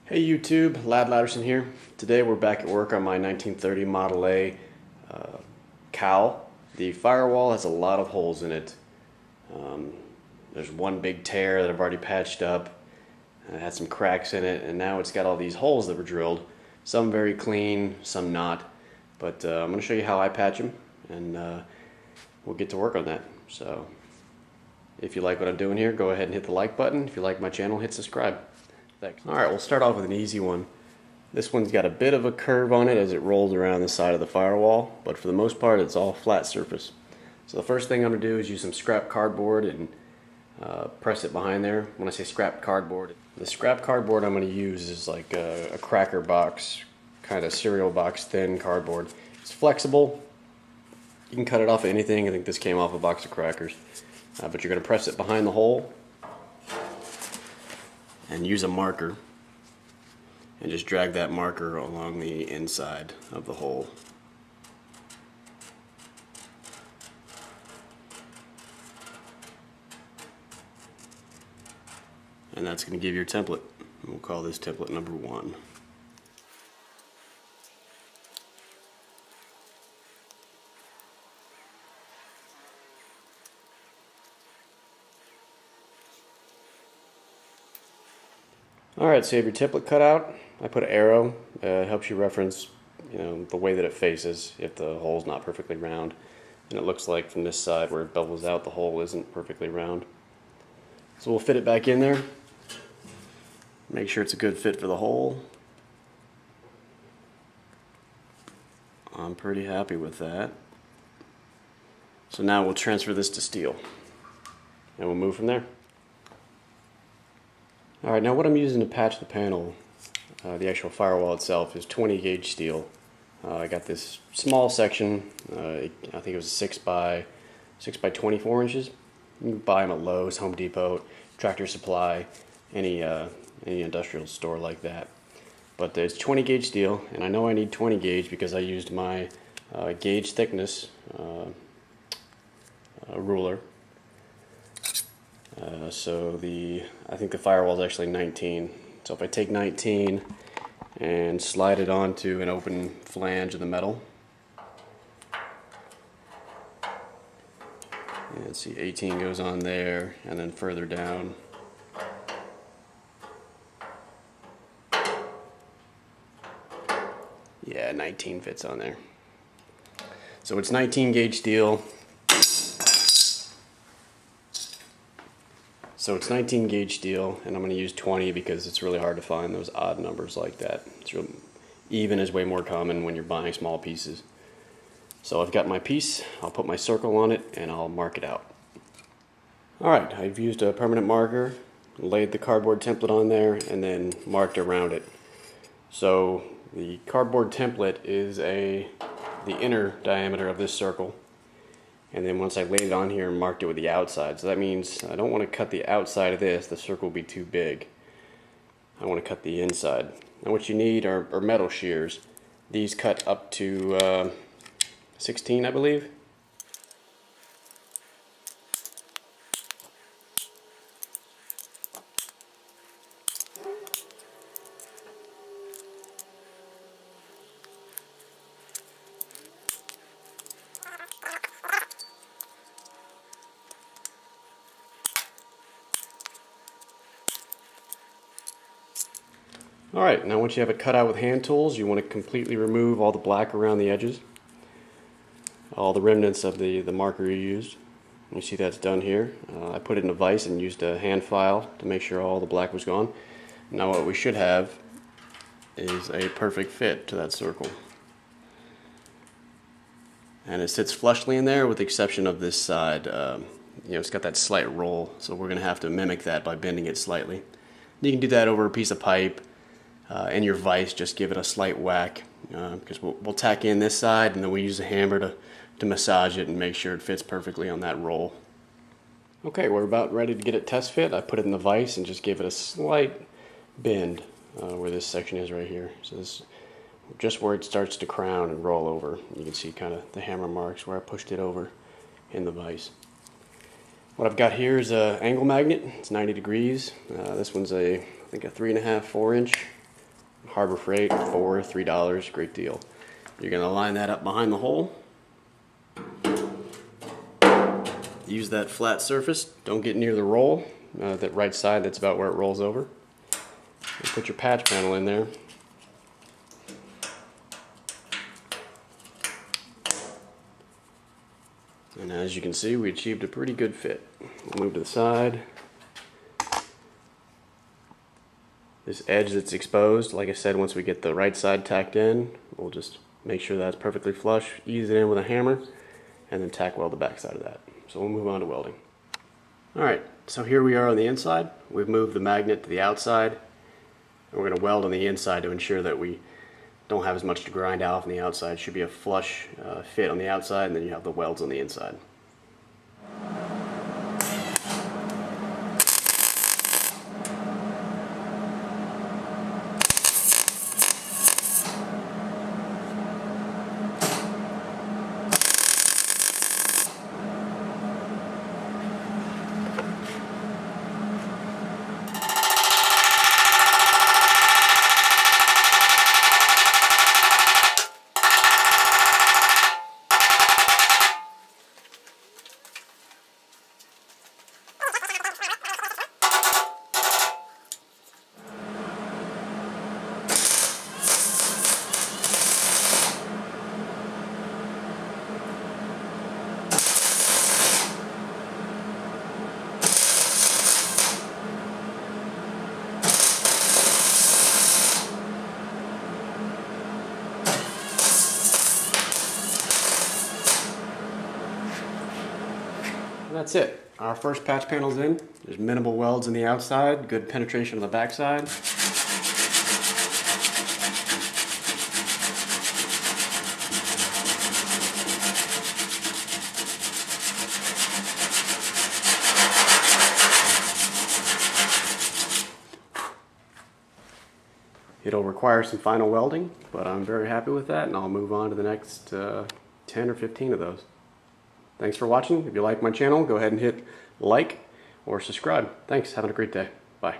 Hey YouTube, Lad Ladderson here. Today we're back at work on my 1930 Model A cowl. The firewall has a lot of holes in it. There's one big tear that I've already patched up. It had some cracks in it, and now it's got all these holes that were drilled. Some very clean, some not. But I'm going to show you how I patch them, and we'll get to work on that. So if you like what I'm doing here, go ahead and hit the like button. If you like my channel, hit subscribe. Thanks. Alright, we'll start off with an easy one. This one's got a bit of a curve on it as it rolls around the side of the firewall, but for the most part it's all flat surface. So the first thing I'm going to do is use some scrap cardboard and press it behind there. When I say scrap cardboard, the scrap cardboard I'm going to use is like a cracker box, kind of cereal box thin cardboard. It's flexible. You can cut it off of anything. I think this came off a box of crackers. But you're going to press it behind the hole and use a marker and just drag that marker along the inside of the hole. And that's going to give you your template. We'll call this template number 1. Alright, so you have your template cut out. I put an arrow. It helps you reference, the way that it faces if the hole's not perfectly round. And it looks like from this side where it bubbles out, the hole isn't perfectly round. So we'll fit it back in there. Make sure it's a good fit for the hole. I'm pretty happy with that. So now we'll transfer this to steel. And we'll move from there. Alright, now what I'm using to patch the panel, the actual firewall itself, is 20 gauge steel. I got this small section, I think it was 6 by 24 inches. You can buy them at Lowe's, Home Depot, Tractor Supply, any industrial store like that. But it's 20 gauge steel, and I know I need 20 gauge because I used my gauge thickness ruler. So I think the firewall is actually 19. So if I take 19 and slide it onto an open flange of the metal, and see 18 goes on there, and then further down. Yeah, 19 fits on there. So it's 19 gauge steel. So it's 19 gauge steel, and I'm going to use 20 because it's really hard to find those odd numbers like that. Even is way more common when you're buying small pieces. So I've got my piece, I'll put my circle on it, and I'll mark it out. Alright, I've used a permanent marker, laid the cardboard template on there, and then marked around it. So the cardboard template is the inner diameter of this circle. And then once I laid it on here and marked it with the outside. So that means I don't want to cut the outside of this. The circle will be too big. I want to cut the inside. And what you need are metal shears. These cut up to 16, I believe. Alright, now once you have it cut out with hand tools, you want to completely remove all the black around the edges, all the remnants of the marker you used. You see that's done here. I put it in a vise and used a hand file to make sure all the black was gone. Now what we should have is a perfect fit to that circle. And it sits flushly in there with the exception of this side. It's got that slight roll, so we're going to have to mimic that by bending it slightly. You can do that over a piece of pipe. In your vise, just give it a slight whack because we'll tack in this side, and then we use a hammer to massage it and make sure it fits perfectly on that roll. Okay, we're about ready to get it test fit. I put it in the vise and just gave it a slight bend where this section is right here. So this just where it starts to crown and roll over. You can see kind of the hammer marks where I pushed it over in the vise. What I've got here is an angle magnet. It's 90 degrees. This one's I think a 3.5, 4 inch. Harbor Freight for $3, great deal. You're going to line that up behind the hole. Use that flat surface, don't get near the roll, that right side, that's about where it rolls over. And put your patch panel in there. And as you can see, we achieved a pretty good fit. We'll move to the side. This edge that's exposed, like I said, once we get the right side tacked in, we'll just make sure that's perfectly flush, ease it in with a hammer, and then tack weld the back side of that. So we'll move on to welding. Alright, so here we are on the inside. We've moved the magnet to the outside, and we're going to weld on the inside to ensure that we don't have as much to grind out on the outside. It should be a flush fit on the outside, and then you have the welds on the inside. That's it. Our first patch panel's in. There's minimal welds on the outside, good penetration on the backside. It'll require some final welding, but I'm very happy with that, and I'll move on to the next 10 or 15 of those. Thanks for watching. If you like my channel, go ahead and hit like or subscribe. Thanks. Have a great day. Bye.